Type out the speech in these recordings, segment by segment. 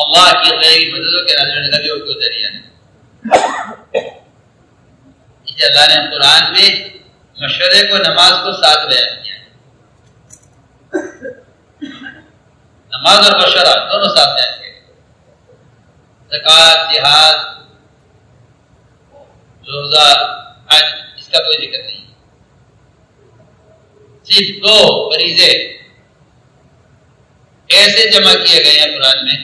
اللہ کی غیبی مددوں کے نازل ہونے کا بھی اور کوئی ذریعہ نہیں۔ اس لیے اللہ نے قرآن میں مشورے کو، نماز کو ساتھ بیان کیا، نماز اور مشورہ دونوں ساتھ بیان کیا۔ زکوٰۃ، جہاد، روزہ، حج، اس کا کوئی ذکر نہیں، صرف دو فریضے ایسے جمع کیے گئے ہیں قرآن میں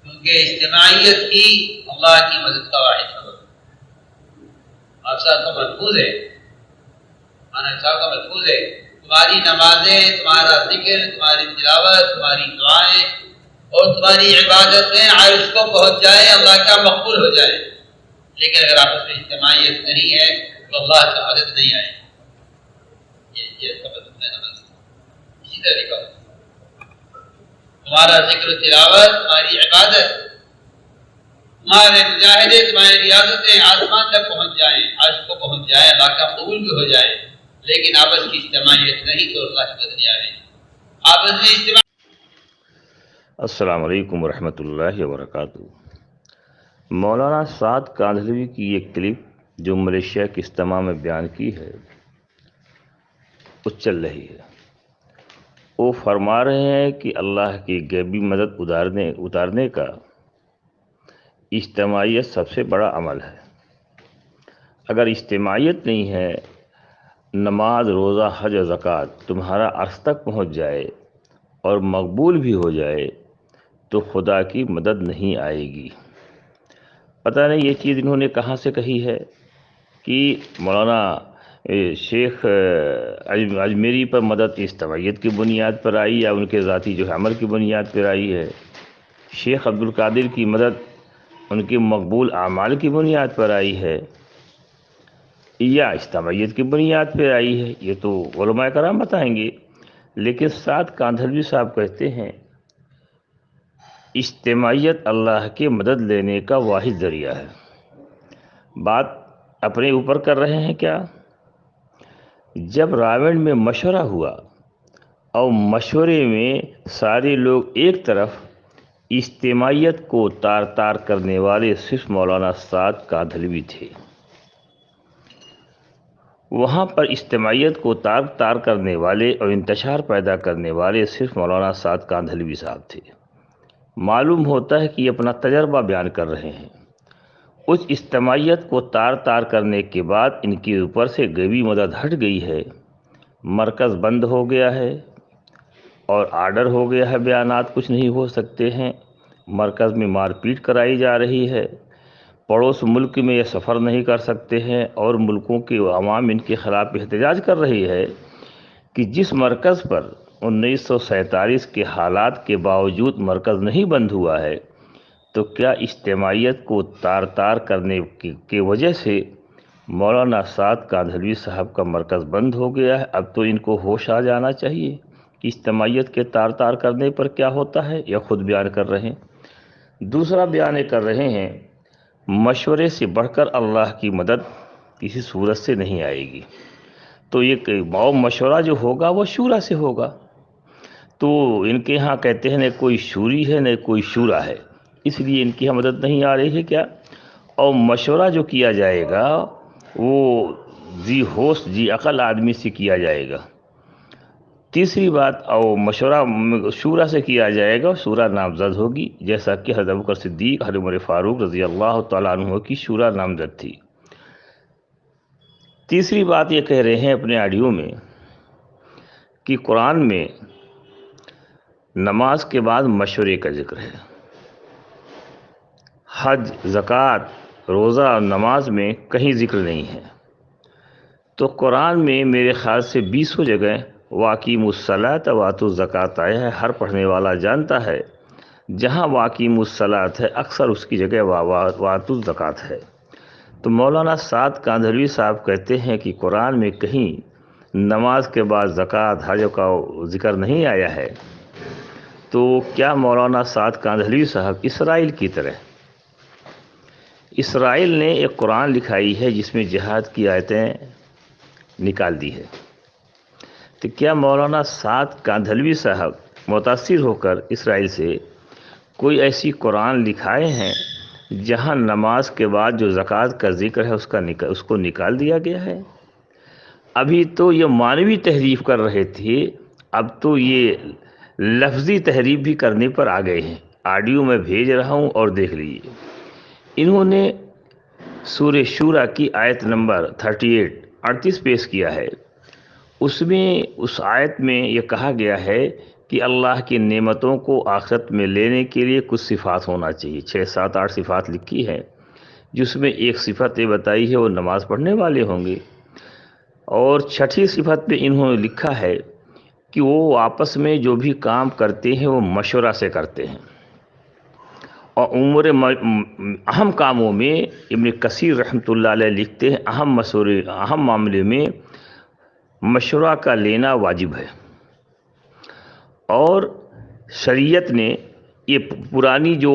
کیونکہ اجتماعیت ہی اللہ کی مدد کا واحد سبب ہے۔ آپ صاحب کا محفوظ ہے، مانا صاحب کا محفوظ ہے، تمہاری نمازیں، تمہارا ذکر، تمہاری تلاوت، تمہاری دعائیں اور تمہاری عبادتیں عرش کو پہنچ جائیں، اللہ کا مقبول ہو جائے، لیکن اگر آپس میں اجتماعیت نہیں ہے تو اللہ کا مدد نہیں آئے۔ یہ سبب ہے نماز۔ اسی طرح لکھا تمہارا ذکر و تلاوت، تمہاری عبادت، تمہارے مجاہدے، تمہاری ریاضتیں آسمان تک پہنچ جائیں، عرش کو پہنچ جائیں، اللہ کا قبول بھی ہو جائے، لیکن آپس کی اجتماعیت نہیں تو اللہ کی مدد نہیں آ رہی۔ آپس میں اجتماع۔ السلام علیکم ورحمۃ اللہ وبرکاتہ۔ مولانا سعد کاندھلوی کی یہ کلپ جو ملیشیا کے اجتماع میں بیان کی ہے وہ چل رہی ہے۔ وہ فرما رہے ہیں کہ اللہ کی غیبی مدد اتارنے کا اجتماعیت سب سے بڑا عمل ہے۔ اگر اجتماعیت نہیں ہے، نماز، روزہ، حج و زکوٰۃ تمہارا عرش تک پہنچ جائے اور مقبول بھی ہو جائے تو خدا کی مدد نہیں آئے گی۔ پتہ نہیں یہ چیز انہوں نے کہاں سے کہی ہے کہ مولانا شیخ اجمیری پر مدد اجتماعیت کی بنیاد پر آئی یا ان کے ذاتی جو عمل کی بنیاد پر آئی ہے، شیخ عبدالقادر کی مدد ان کے مقبول اعمال کی بنیاد پر آئی ہے یا اجتماعیت کی بنیاد پر آئی ہے، یہ تو علماء کرام بتائیں گے۔ لیکن سعد کاندھلوی صاحب کہتے ہیں اجتماعیت اللہ کی مدد لینے کا واحد ذریعہ ہے۔ بات اپنے اوپر کر رہے ہیں کیا؟ جب راون میں مشورہ ہوا اور مشورے میں سارے لوگ ایک طرف، اجتماعیت کو تار تار کرنے والے صرف مولانا سعد کاندھلوی تھے۔ وہاں پر اجتماعیت کو تار تار کرنے والے اور انتشار پیدا کرنے والے صرف مولانا سعد کاندھلوی صاحب تھے۔ معلوم ہوتا ہے کہ یہ اپنا تجربہ بیان کر رہے ہیں۔ اس اجتماعیت کو تار تار کرنے کے بعد ان کے اوپر سے غیبی مدد ہٹ گئی ہے، مرکز بند ہو گیا ہے اور آرڈر ہو گیا ہے، بیانات کچھ نہیں ہو سکتے ہیں، مرکز میں مار پیٹ کرائی جا رہی ہے، پڑوس ملک میں یہ سفر نہیں کر سکتے ہیں اور ملکوں کے عوام ان کے خلاف احتجاج کر رہی ہے کہ جس مرکز پر 1947 کے حالات کے باوجود مرکز نہیں بند ہوا ہے تو کیا اجتماعیت کو تار تار کرنے کی وجہ سے مولانا سعد کاندھلوی صاحب کا مرکز بند ہو گیا ہے؟ اب تو ان کو ہوش آ جانا چاہیے کہ اجتماعیت کے تار تار کرنے پر کیا ہوتا ہے، یا خود بیان کر رہے ہیں۔ دوسرا بیان کر رہے ہیں مشورے سے بڑھ کر اللہ کی مدد کسی صورت سے نہیں آئے گی، تو یہ مشورہ جو ہوگا وہ شورا سے ہوگا۔ تو ان کے ہاں کہتے ہیں نہ کوئی شوری ہے نہ کوئی شورا ہے، اس لیے ان کی مدد نہیں آ رہی ہے کیا؟ اور مشورہ جو کیا جائے گا وہ ذی ہوش ذی عقل آدمی سے کیا جائے گا۔ تیسری بات، اور مشورہ شورا سے کیا جائے گا، شورا نامزد ہوگی، جیسا کہ حضرت ابوبکر صدیق، حضرت عمر فاروق رضی اللہ تعالیٰ عنہ کی شورا نامزد تھی۔ تیسری بات یہ کہہ رہے ہیں اپنے آڈیو میں کہ قرآن میں نماز کے بعد مشورے کا ذکر ہے، حج، زکوٰۃ، روزہ اور نماز میں کہیں ذکر نہیں ہے۔ تو قرآن میں میرے خیال سے 20 جگہ واقیم الصلاۃ واتوا الزکوٰۃ آیا ہے۔ ہر پڑھنے والا جانتا ہے جہاں واقیم الصلاۃ ہے اکثر اس کی جگہ واتوا الزکوٰۃ ہے۔ تو مولانا سعد کاندھلوی صاحب کہتے ہیں کہ قرآن میں کہیں نماز کے بعد زکوٰۃ، حج کا ذکر نہیں آیا ہے، تو کیا مولانا سعد کاندھلوی صاحب اسرائیل کی طرح، اسرائیل نے ایک قرآن لکھائی ہے جس میں جہاد کی آیتیں نکال دی ہے، تو کیا مولانا سعد کاندھلوی صاحب متاثر ہو کر اسرائیل سے کوئی ایسی قرآن لکھائے ہیں جہاں نماز کے بعد جو زکوٰۃ کا ذکر ہے اس کو نکال دیا گیا ہے؟ ابھی تو یہ معنوی تحریف کر رہے تھے، اب تو یہ لفظی تحریف بھی کرنے پر آ گئے ہیں۔ آڈیو میں بھیج رہا ہوں اور دیکھ لیجیے۔ انہوں نے سورہ شورى کی آیت نمبر 38 پیش کیا ہے۔ اس آیت میں یہ کہا گیا ہے کہ اللہ کی نعمتوں کو آخرت میں لینے کے لیے کچھ صفات ہونا چاہیے۔ 6 7 8 صفات لکھی ہے، جس میں ایک صفت یہ بتائی ہے وہ نماز پڑھنے والے ہوں گے، اور 6ٹھی صفت پہ انہوں نے لکھا ہے کہ وہ آپس میں جو بھی کام کرتے ہیں وہ مشورہ سے کرتے ہیں، اور اہم کاموں میں ابن کثیر رحمۃ اللہ علیہ لکھتے ہیں اہم معاملے میں مشورہ کا لینا واجب ہے۔ اور شریعت نے یہ پرانی جو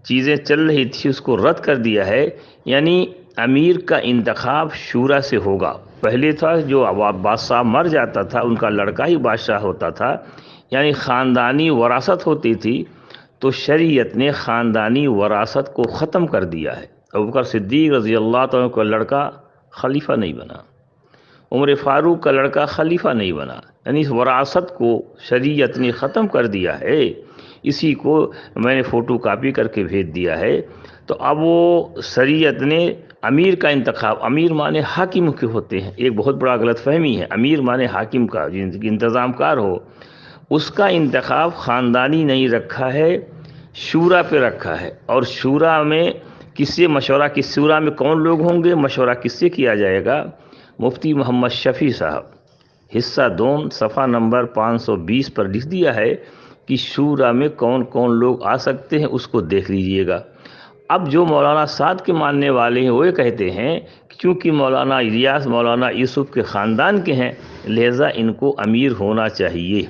چیزیں چل رہی تھی اس کو رد کر دیا ہے، یعنی امیر کا انتخاب شورا سے ہوگا۔ پہلے تھا جو بادشاہ مر جاتا تھا ان کا لڑکا ہی بادشاہ ہوتا تھا، یعنی خاندانی وراثت ہوتی تھی، تو شریعت نے خاندانی وراثت کو ختم کر دیا ہے۔ ابوبکر صدیق رضی اللہ تعالیٰ کا لڑکا خلیفہ نہیں بنا، عمر فاروق کا لڑکا خلیفہ نہیں بنا، یعنی اس وراثت کو شریعت نے ختم کر دیا ہے۔ اسی کو میں نے فوٹو کاپی کر کے بھیج دیا ہے۔ تو اب وہ شریعت نے امیر کا انتخاب، امیر مانے حاکم کے ہوتے ہیں، ایک بہت بڑا غلط فہمی ہے، امیر مانے حاکم کا، انتظام کار ہو، اس کا انتخاب خاندانی نہیں رکھا ہے، شورا پہ رکھا ہے۔ اور شورا میں کس سے مشورہ، کس شورا میں کون لوگ ہوں گے، مشورہ کس سے کیا جائے گا؟ مفتی محمد شفیع صاحب حصہ 2 صفحہ نمبر 520 پر لکھ دیا ہے کہ شورا میں کون کون لوگ آ سکتے ہیں، اس کو دیکھ لیجئے گا۔ اب جو مولانا سعد کے ماننے والے ہیں وہ یہ کہتے ہیں کہ چونکہ مولانا الیاس مولانا یوسف کے خاندان کے ہیں لہذا ان کو امیر ہونا چاہیے۔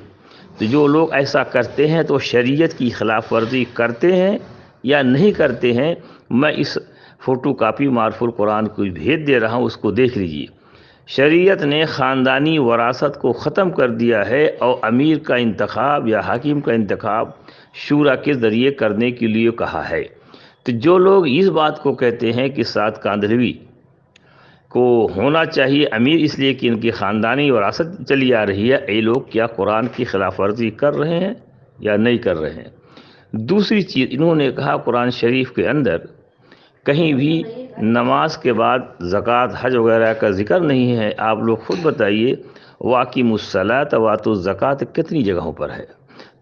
تو جو لوگ ایسا کرتے ہیں تو شریعت کی خلاف ورزی کرتے ہیں یا نہیں کرتے ہیں، میں اس فوٹو کاپی معرف القرآن کو بھیج دے رہا ہوں، اس کو دیکھ لیجئے۔ شریعت نے خاندانی وراثت کو ختم کر دیا ہے اور امیر کا انتخاب یا حاکم کا انتخاب شورا کے ذریعے کرنے کے لیے کہا ہے۔ تو جو لوگ اس بات کو کہتے ہیں کہ سعد کاندھلوی کو ہونا چاہیے امیر اس لیے کہ ان کی خاندانی وراثت چلی آ رہی ہے، یہ لوگ کیا قرآن کی خلاف ورزی کر رہے ہیں یا نہیں کر رہے ہیں؟ دوسری چیز انہوں نے کہا قرآن شریف کے اندر کہیں بھی نماز کے بعد زکوٰۃ حج وغیرہ کا ذکر نہیں ہے۔ آپ لوگ خود بتائیے، واقیموا الصلاۃ وآتوا الزکوٰۃ کتنی جگہوں پر ہے؟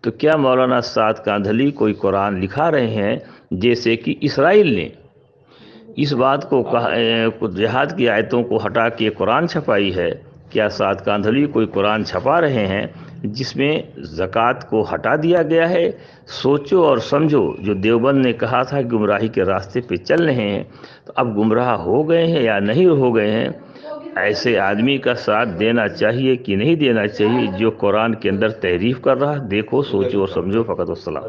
تو کیا مولانا سعد کاندھلی کوئی قرآن لکھا رہے ہیں جیسے کہ اسرائیل نے اس بات کو جہاد کی آیتوں کو ہٹا کے قرآن چھپائی ہے؟ کیا سعد کاندھلی کوئی قرآن چھپا رہے ہیں جس میں زکوٰۃ کو ہٹا دیا گیا ہے؟ سوچو اور سمجھو، جو دیوبند نے کہا تھا گمراہی کے راستے پہ چل رہے ہیں، تو اب گمراہ ہو گئے ہیں یا نہیں ہو گئے ہیں؟ ایسے آدمی کا ساتھ دینا چاہیے کہ نہیں دینا چاہیے جو قرآن کے اندر تحریف کر رہا؟ دیکھو، سوچو اور سمجھو، فقط والسلام۔